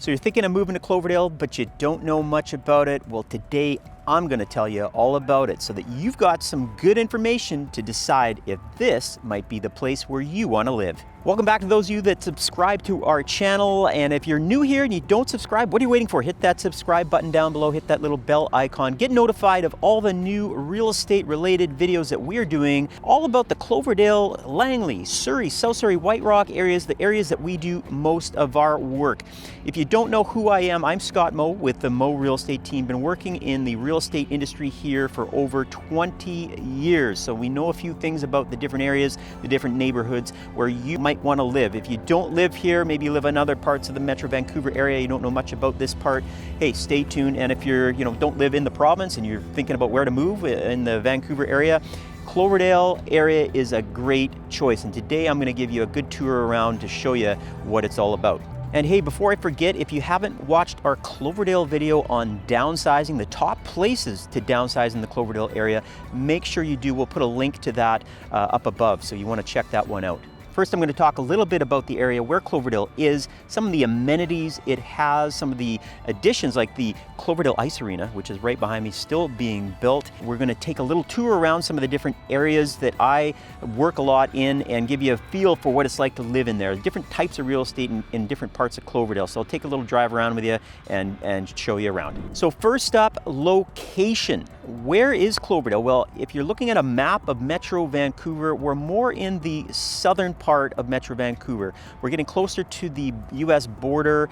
So you're thinking of moving to Cloverdale, but you don't know much about it. Well, today I'm going to tell you all about it so that you've got some good information to decide if this might be the place where you want to live. Welcome back to those of you that subscribe to our channel. And if you're new here and you don't subscribe, what are you waiting for? Hit that subscribe button down below, hit that little bell icon, get notified of all the new real estate related videos that we're doing, all about the Cloverdale, Langley, Surrey, South Surrey, White Rock areas, the areas that we do most of our work. If you don't know who I am, I'm Scott Moe with the Moe Real Estate team. Been working in the real estate industry here for over 20 years. So we know a few things about the different areas, the different neighborhoods where you might want to live. If you don't live here, maybe you live in other parts of the Metro Vancouver area, you don't know much about this part, hey, stay tuned. And if you're, don't live in the province and you're thinking about where to move in the Vancouver area, Cloverdale area is a great choice. And today I'm going to give you a good tour around to show you what it's all about. And hey, before I forget, if you haven't watched our Cloverdale video on downsizing, the top places to downsize in the Cloverdale area, make sure you do. We'll put a link to that up above, so you want to check that one out. First, I'm going to talk a little bit about the area where Cloverdale is, some of the amenities it has, some of the additions like the Cloverdale Ice Arena, which is right behind me, still being built. We're going to take a little tour around some of the different areas that I work a lot in and give you a feel for what it's like to live in there. Different types of real estate in different parts of Cloverdale. So I'll take a little drive around with you and show you around. So first up, location. Where is Cloverdale? Well, if you're looking at a map of Metro Vancouver, we're more in the southern part of Metro Vancouver. We're getting closer to the US border.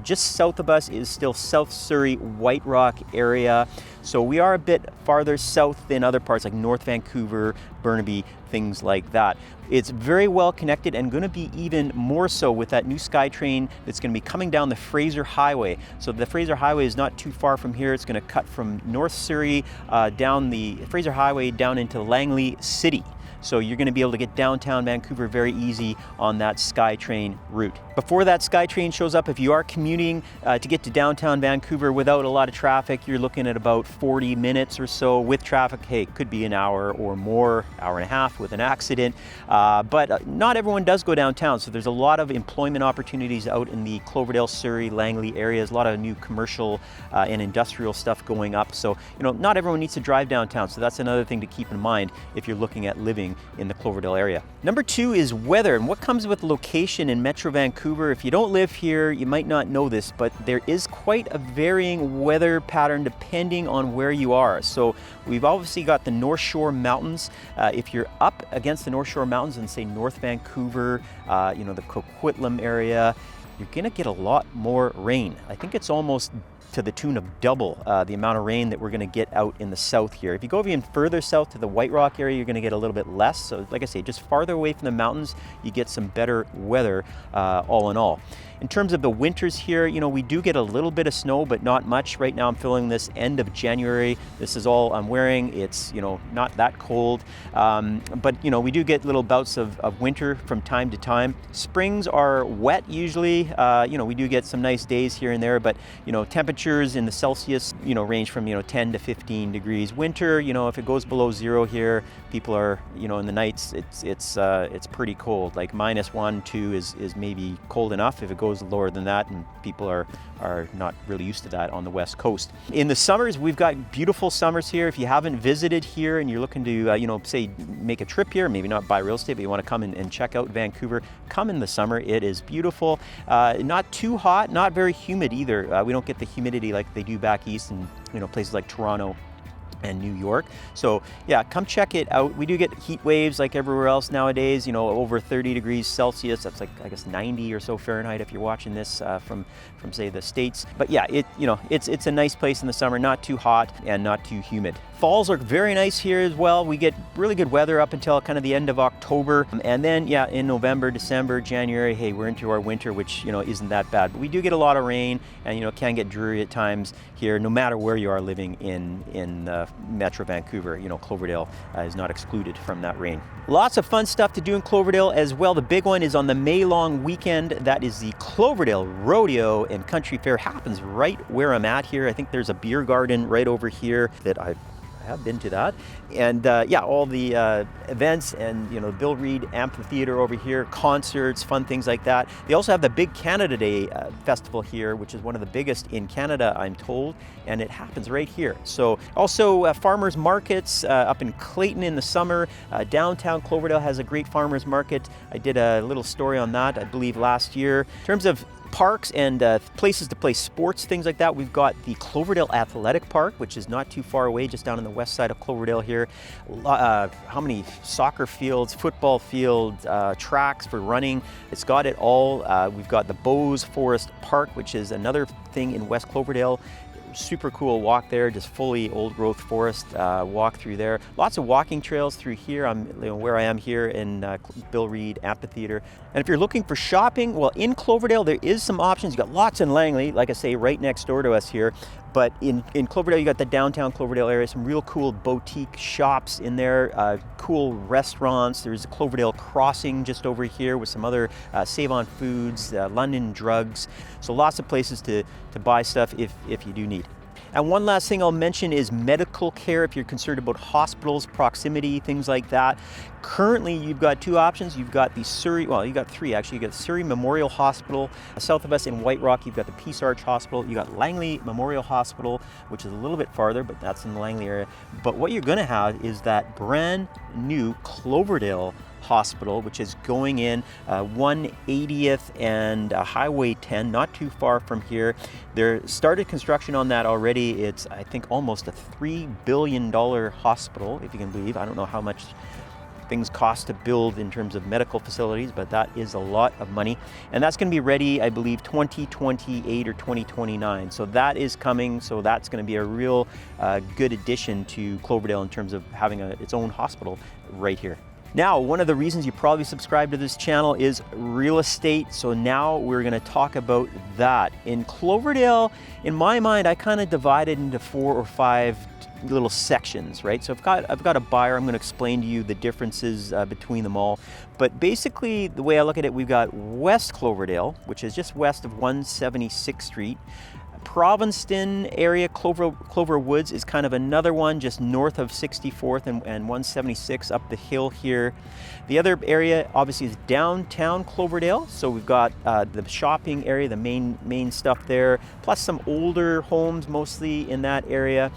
Just south of us is still South Surrey, White Rock area. So we are a bit farther south than other parts like North Vancouver, Burnaby, things like that. It's very well connected and going to be even more so with that new SkyTrain that's going to be coming down the Fraser Highway. So the Fraser Highway is not too far from here. It's going to cut from North Surrey down the Fraser Highway down into Langley City. So you're going to be able to get downtown Vancouver very easy on that SkyTrain route. Before that SkyTrain shows up, if you are commuting to get to downtown Vancouver without a lot of traffic, you're looking at about 40 minutes or so. With traffic, hey, it could be an hour or more, hour and a half with an accident. But not everyone does go downtown, so there's a lot of employment opportunities out in the Cloverdale, Surrey, Langley areas, a lot of new commercial and industrial stuff going up. So, not everyone needs to drive downtown, so that's another thing to keep in mind if you're looking at living in the Cloverdale area. Number two is weather, and what comes with location in Metro Vancouver. If you don't live here, you might not know this, but there is quite a varying weather pattern depending on where you are. So we've obviously got the North Shore Mountains. If you're up against the North Shore Mountains in, say, North Vancouver, the Coquitlam area, you're gonna get a lot more rain. I think it's almost to the tune of double the amount of rain that we're going to get out in the south here. If you go even further south to the White Rock area, you're going to get a little bit less. So like I say, just farther away from the mountains, you get some better weather all in all. In terms of the winters here, we do get a little bit of snow, but not much. Right now I'm filming this end of January. This is all I'm wearing. It's, not that cold. But, we do get little bouts of winter from time to time. Springs are wet usually. We do get some nice days here and there, but, temperatures in the Celsius, range from, 10 to 15 degrees. Winter, if it goes below zero here, people are, in the nights, it's pretty cold. Like -1, 2 is maybe cold enough. If it goes lower than that, and people are not really used to that on the West Coast. In the summers, we've got beautiful summers here. If you haven't visited here and you're looking to, say, make a trip here, maybe not buy real estate, but you want to come and check out Vancouver, come in the summer. It is beautiful. Not too hot, not very humid either. We don't get the humidity like they do back east in, places like Toronto and New York. So yeah, come check it out. We do get heat waves like everywhere else nowadays, over 30 degrees Celsius. That's like, I guess, 90 or so Fahrenheit if you're watching this from say the States. But yeah, it's a nice place in the summer, not too hot and not too humid. Falls are very nice here as well. We get really good weather up until kind of the end of October. And then, yeah, in November, December, January, hey, we're into our winter, which, isn't that bad. But we do get a lot of rain and, it can get dreary at times here, no matter where you are living in Metro Vancouver. Cloverdale is not excluded from that rain. Lots of fun stuff to do in Cloverdale as well. The big one is on the May long weekend. That is the Cloverdale Rodeo and Country Fair. Happens right where I'm at here. I think there's a beer garden right over here that I I have been to that. And yeah, all the events and, you know, the Bill Reid Amphitheater over here, concerts, fun things like that. They also have the Big Canada Day festival here, which is one of the biggest in Canada, I'm told, and it happens right here. So also farmers markets up in Clayton in the summer. Downtown Cloverdale has a great farmers market. I did a little story on that, I believe, last year. In terms of parks and places to play sports, things like that, we've got the Cloverdale Athletic Park, which is not too far away, just down on the west side of Cloverdale here. How many soccer fields, football fields, tracks for running. It's got it all. We've got the Bowes Forest Park, which is another thing in West Cloverdale. Super cool walk there, just fully old growth forest walk through there. Lots of walking trails through here. I'm where I am here in Bill Reid Amphitheater. And if you're looking for shopping, well, in Cloverdale there is some options. You got lots in Langley, like I say, right next door to us here. But in Cloverdale, you got the downtown Cloverdale area, some real cool boutique shops in there, cool restaurants. There's a Cloverdale Crossing just over here with some other Save-On Foods, London Drugs. So lots of places to buy stuff if you do need. And one last thing I'll mention is medical care. If you're concerned about hospitals, proximity, things like that. Currently, you've got two options. You've got the Surrey, well, you've got three actually. You've got the Surrey Memorial Hospital. South of us in White Rock, you've got the Peace Arch Hospital. You've got Langley Memorial Hospital, which is a little bit farther, but that's in the Langley area. But what you're gonna have is that brand new Cloverdale Hospital, which is going in 180th and Highway 10, not too far from here. They're started construction on that already. It's, I think, almost a $3 billion hospital, if you can believe. I don't know how much things cost to build in terms of medical facilities, but that is a lot of money. And that's going to be ready, I believe, 2028 or 2029. So that is coming. So that's going to be a real good addition to Cloverdale in terms of having its own hospital right here. Now, one of the reasons you probably subscribe to this channel is real estate. So now we're going to talk about that. In Cloverdale, in my mind, I kind of divided into 4 or 5 little sections, right? So I've got a buyer. I'm going to explain to you the differences between them all. But basically, the way I look at it, we've got West Cloverdale, which is just west of 176th Street. Provincetown area, Clover Woods is kind of another one just north of 64th and 176 up the hill here. The other area obviously is downtown Cloverdale. So we've got the shopping area, the main stuff there, plus some older homes mostly in that area.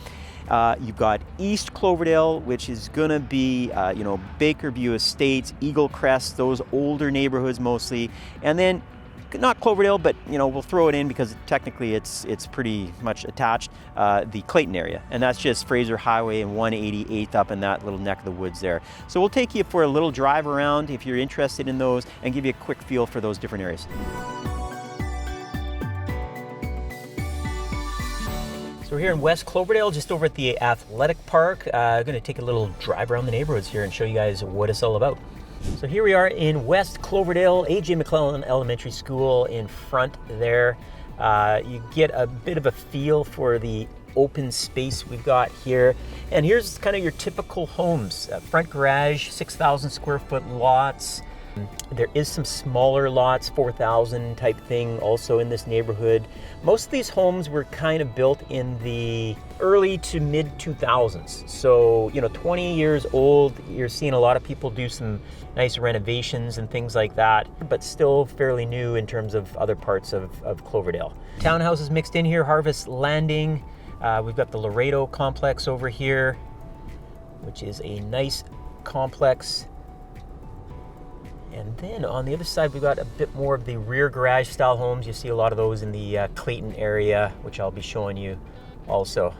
You've got East Cloverdale, which is gonna be, Bakerview Estates, Eagle Crest, those older neighborhoods mostly. And then not Cloverdale, but we'll throw it in because technically it's pretty much attached, the Clayton area, and that's just Fraser Highway and 188th up in that little neck of the woods there. So we'll take you for a little drive around if you're interested in those and give you a quick feel for those different areas. So we're here in West Cloverdale, just over at the Athletic Park. I'm gonna take a little drive around the neighborhoods here and show you guys what it's all about. So here we are in West Cloverdale, A.J. McClellan Elementary School in front there. You get a bit of a feel for the open space we've got here. And here's kind of your typical homes. Front garage, 6,000 square foot lots. There is some smaller lots, 4,000 type thing also in this neighborhood. Most of these homes were kind of built in the early to mid 2000s. So, 20 years old, you're seeing a lot of people do some nice renovations and things like that, but still fairly new in terms of other parts of Cloverdale. Townhouses mixed in here, Harvest Landing. We've got the Laredo complex over here, which is a nice complex. And then on the other side, we've got a bit more of the rear garage style homes. You see a lot of those in the Clayton area, which I'll be showing you also.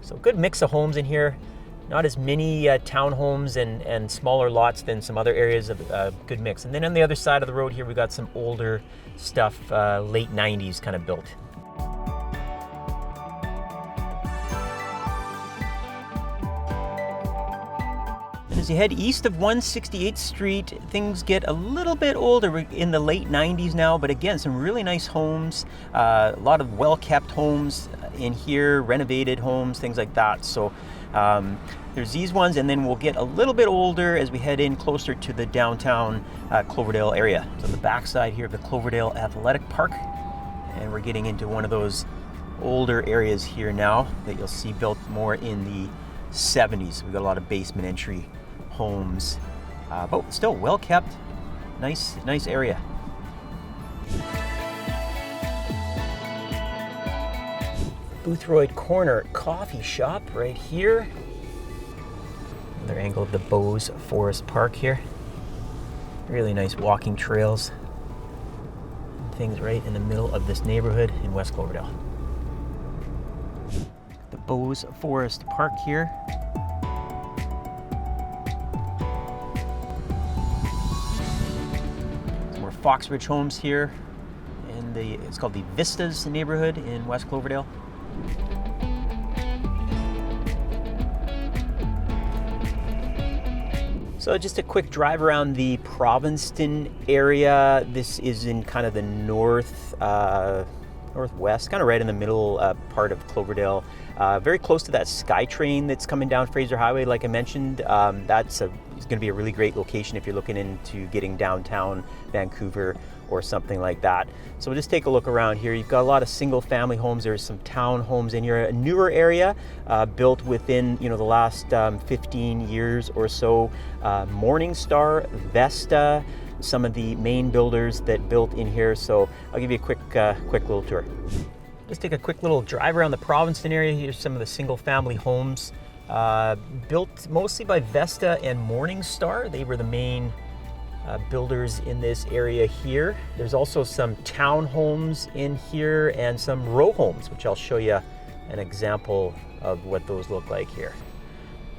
So good mix of homes in here. Not as many townhomes and smaller lots than some other areas of good mix. And then on the other side of the road here, we've got some older stuff, late 90s kind of built. As you head east of 168th Street, things get a little bit older. We're in the late 90s now, but again, some really nice homes, a lot of well-kept homes in here, renovated homes, things like that. So there's these ones, and then we'll get a little bit older as we head in closer to the downtown Cloverdale area. So the backside here of the Cloverdale Athletic Park, and we're getting into one of those older areas here now that you'll see built more in the 70s. We've got a lot of basement entry homes, but still well kept. Nice area. Boothroyd Corner Coffee Shop right here. Another angle of the Bose Forest Park here. Really nice walking trails and things right in the middle of this neighborhood in West Cloverdale. The Bose Forest Park here. Some more Foxridge homes here in it's called the Vistas neighborhood in West Cloverdale. So just a quick drive around the Provincetown area. This is in kind of the northwest, kind of right in the middle part of Cloverdale. Very close to that SkyTrain that's coming down Fraser Highway, like I mentioned. It's going to be a really great location if you're looking into getting downtown Vancouver or something like that. So we'll just take a look around here. You've got a lot of single family homes. There's some town homes in here. A newer area built within the last 15 years or so. Morningstar, Vesta, some of the main builders that built in here. So I'll give you a quick little tour. Just take a quick little drive around the Provincetown area. Here's some of the single family homes built mostly by Vesta and Morningstar. They were the main builders in this area here. There's also some townhomes in here and some row homes, which I'll show you an example of what those look like here.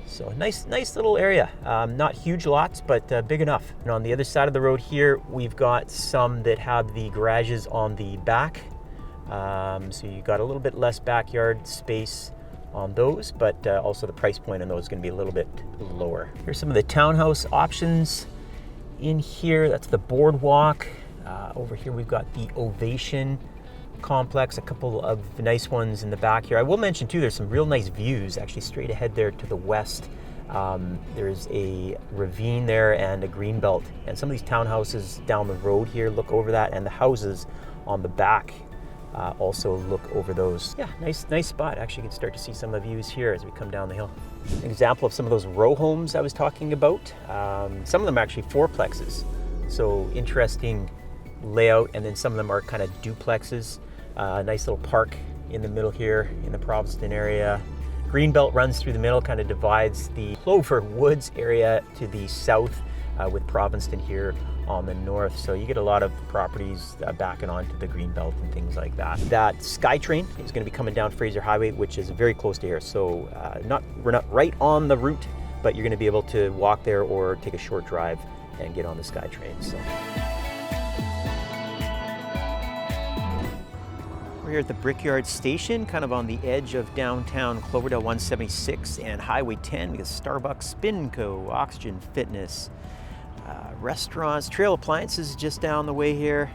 So nice little area. Not huge lots, but big enough. And on the other side of the road here, we've got some that have the garages on the back. So you got a little bit less backyard space on those, but also the price point on those is going to be a little bit lower. Here's some of the townhouse options in here. That's the Boardwalk. Over here we've got the Ovation complex, a couple of nice ones in the back here. I will mention too, there's some real nice views actually straight ahead there to the west. There's a ravine there and a green belt, and some of these townhouses down the road here look over that, and the houses on the back also look over those. Yeah, nice spot. Actually, you can start to see some of the views here as we come down the hill. An example of some of those row homes I was talking about. Some of them are actually fourplexes, so interesting layout, and then some of them are kind of duplexes. Nice little park in the middle here in the Provincetown area. Greenbelt runs through the middle, kind of divides the Clover Woods area to the south with Provincetown here on the north. So you get a lot of properties backing onto the Greenbelt and things like that. That SkyTrain is going to be coming down Fraser Highway, which is very close to here. So we're not right on the route, but you're going to be able to walk there or take a short drive and get on the SkyTrain. So we're here at the Brickyard Station, kind of on the edge of downtown Cloverdale 176 and Highway 10. We got Starbucks, Spinco, Oxygen Fitness, restaurants, Trail Appliances just down the way here,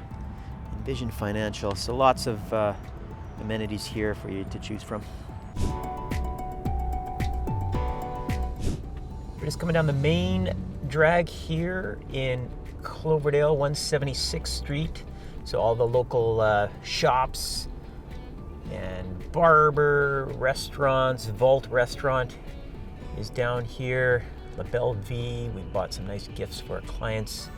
and Vision Financial. So lots of amenities here for you to choose from. We're just coming down the main drag here in Cloverdale, 176th Street. So all the local shops and barber, restaurants. Vault Restaurant is down here. La Belle Vie, we bought some nice gifts for our clients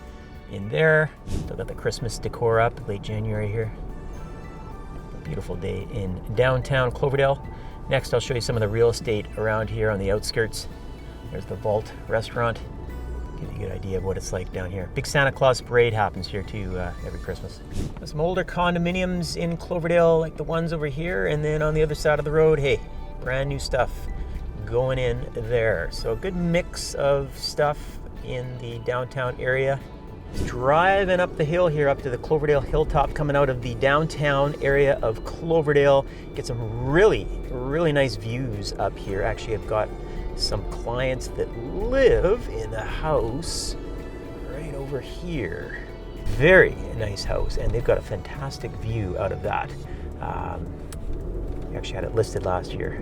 in there. Still got the Christmas decor up, late January here. A beautiful day in downtown Cloverdale. Next, I'll show you some of the real estate around here on the outskirts. There's the Vault Restaurant. Give you a good idea of what it's like down here. Big Santa Claus parade happens here too every Christmas. There's some older condominiums in Cloverdale, like the ones over here, and then on the other side of the road, hey, brand new stuff going in there. So a good mix of stuff in the downtown area. Driving up the hill here up to the Cloverdale Hilltop, coming out of the downtown area of Cloverdale. Get some really nice views up here. Actually, I've got some clients that live in the house right over here. Very nice house, and they've got a fantastic view out of that. We actually had it listed last year.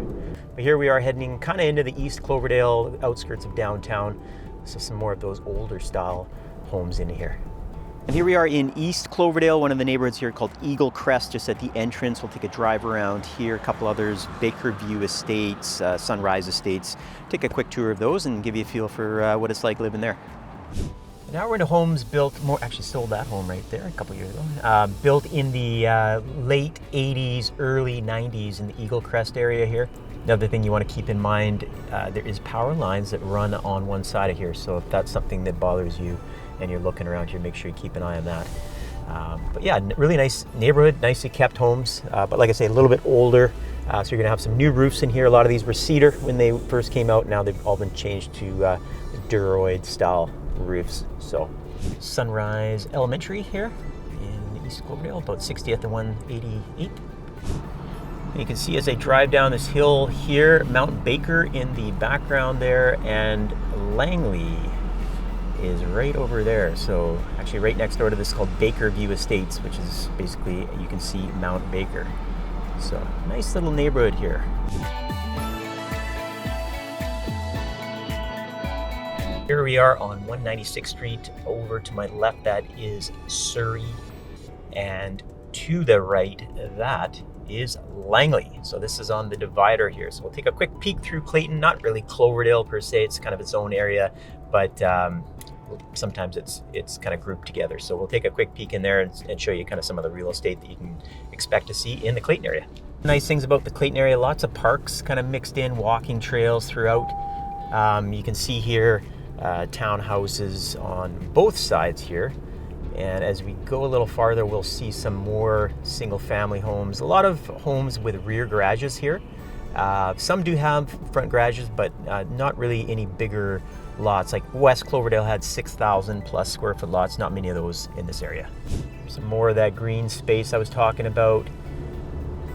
But here we are heading kind of into the East Cloverdale outskirts of downtown. So some more of those older style homes in here. And here we are in East Cloverdale, one of the neighborhoods here called Eagle Crest, just at the entrance. We'll take a drive around here, a couple others, Baker View Estates, Sunrise Estates. Take a quick tour of those and give you a feel for what it's like living there. Now we're into homes built, actually sold that home right there a couple years ago. Built in the late 80s, early 90s in the Eagle Crest area here. Another thing you want to keep in mind, there is power lines that run on one side of here. So if that's something that bothers you and you're looking around here, make sure you keep an eye on that. But yeah, really nice neighborhood, nicely kept homes. But like I say, a little bit older. So you're gonna have some new roofs in here. A lot of these were cedar when they first came out. Now they've all been changed to Duroid style roofs. So Sunrise Elementary here in East Cloverdale, about 60th and 188th. You can see as I drive down this hill here, Mount Baker in the background there, and Langley is right over there. So actually right next door to this is called Baker View Estates, which is basically, you can see Mount Baker. So nice little neighborhood here. Here we are on 196th Street. Over to my left, that is Surrey. And to the right, that is Langley. So this is on the divider here. So we'll take a quick peek through Clayton, not really Cloverdale per se, it's kind of its own area, but sometimes it's kind of grouped together. So we'll take a quick peek in there and show you kind of some of the real estate that you can expect to see in the Clayton area. Nice things about the Clayton area, lots of parks kind of mixed in, walking trails throughout. You can see here townhouses on both sides here. And as we go a little farther, we'll see some more single family homes. A lot of homes with rear garages here. Some do have front garages, but not really any bigger lots. Like West Cloverdale had 6,000 plus square foot lots, not many of those in this area. Some more of that green space I was talking about.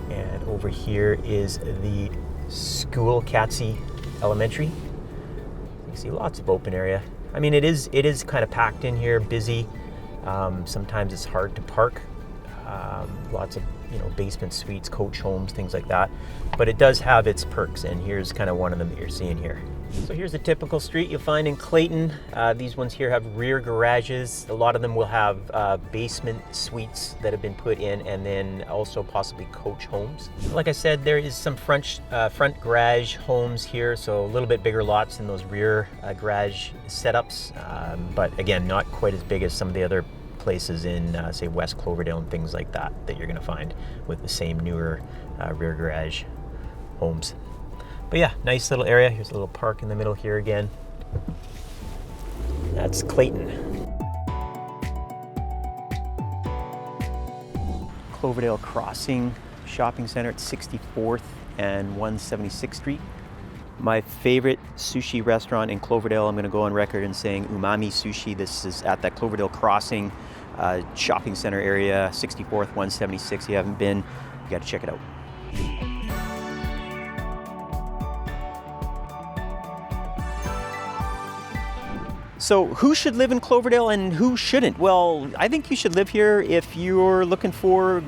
And over here is the school, Catsey Elementary. You can see lots of open area. I mean, it is kind of packed in here, busy. Sometimes it's hard to park. Lots of basement suites, coach homes, things like that. But it does have its perks, and here's kind of one of them that you're seeing here. So here's a typical street you'll find in Clayton. These ones here have rear garages. A lot of them will have basement suites that have been put in, and then also possibly coach homes. Like I said, there is some front garage homes here, so a little bit bigger lots than those rear garage setups. But again, not quite as big as some of the other places in say West Cloverdale and things like that you're going to find with the same newer rear garage homes. But yeah, nice little area. Here's a little park in the middle here again. That's Clayton. Cloverdale Crossing Shopping Center at 64th and 176th Street. My favorite sushi restaurant in Cloverdale, I'm going to go on record in saying Umami Sushi. This is at that Cloverdale Crossing shopping center area, 64th, 176th. If you haven't been, you got to check it out. So who should live in Cloverdale and who shouldn't? Well, I think you should live here if you're looking for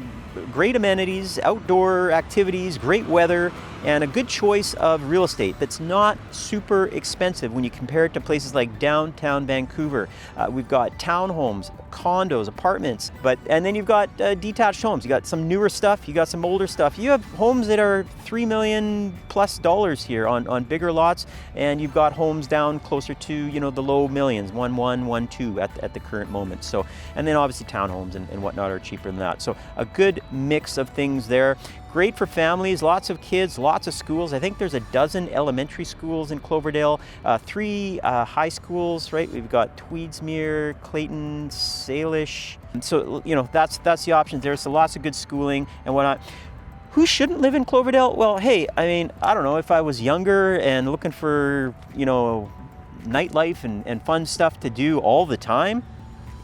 great amenities, outdoor activities, great weather, and a good choice of real estate that's not super expensive when you compare it to places like downtown Vancouver. We've got townhomes, condos, apartments, and then you've got detached homes. You got some newer stuff, you got some older stuff. You have homes that are $3 million plus here on bigger lots, and you've got homes down closer to the low millions, 1.1, 1.2 at the current moment. So, and then obviously townhomes and whatnot are cheaper than that. So a good mix of things there. Great for families, lots of kids, lots of schools. I think there's a dozen elementary schools in Cloverdale, 3 high schools, right? We've got Tweedsmuir, Clayton, Salish. And so, that's the options there. So lots of good schooling and whatnot. Who shouldn't live in Cloverdale? Well, hey, I mean, I don't know, if I was younger and looking for, nightlife and fun stuff to do all the time,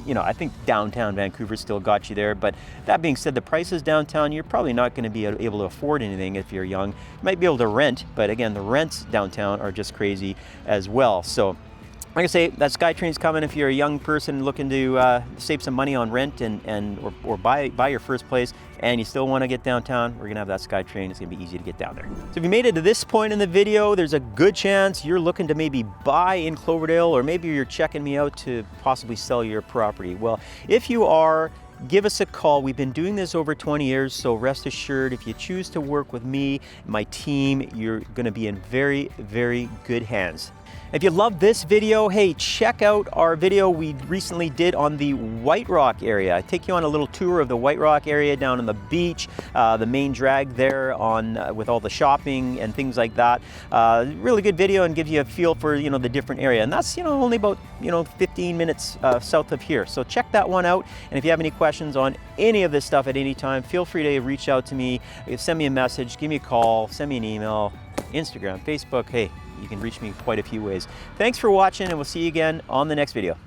I think downtown Vancouver still got you there. But that being said, the prices downtown, you're probably not going to be able to afford anything if you're young. You might be able to rent, but again, the rents downtown are just crazy as well. So like I say, that SkyTrain's coming if you're a young person looking to save some money on rent or buy your first place, and you still want to get downtown. We're gonna have that SkyTrain. It's gonna be easy to get down there. So if you made it to this point in the video, there's a good chance you're looking to maybe buy in Cloverdale, or maybe you're checking me out to possibly sell your property. Well, if you are, give us a call. We've been doing this over 20 years, so rest assured, if you choose to work with me, my team, you're gonna be in very, very good hands. If you love this video, hey, check out our video we recently did on the White Rock area. I take you on a little tour of the White Rock area down on the beach, the main drag there on with all the shopping and things like that. Really good video, and gives you a feel for the different area. And that's only about 15 minutes south of here. So check that one out. And if you have any questions on any of this stuff at any time, feel free to reach out to me. Send me a message, give me a call, send me an email, Instagram, Facebook. Hey, you can reach me quite a few ways. Thanks for watching, and we'll see you again on the next video.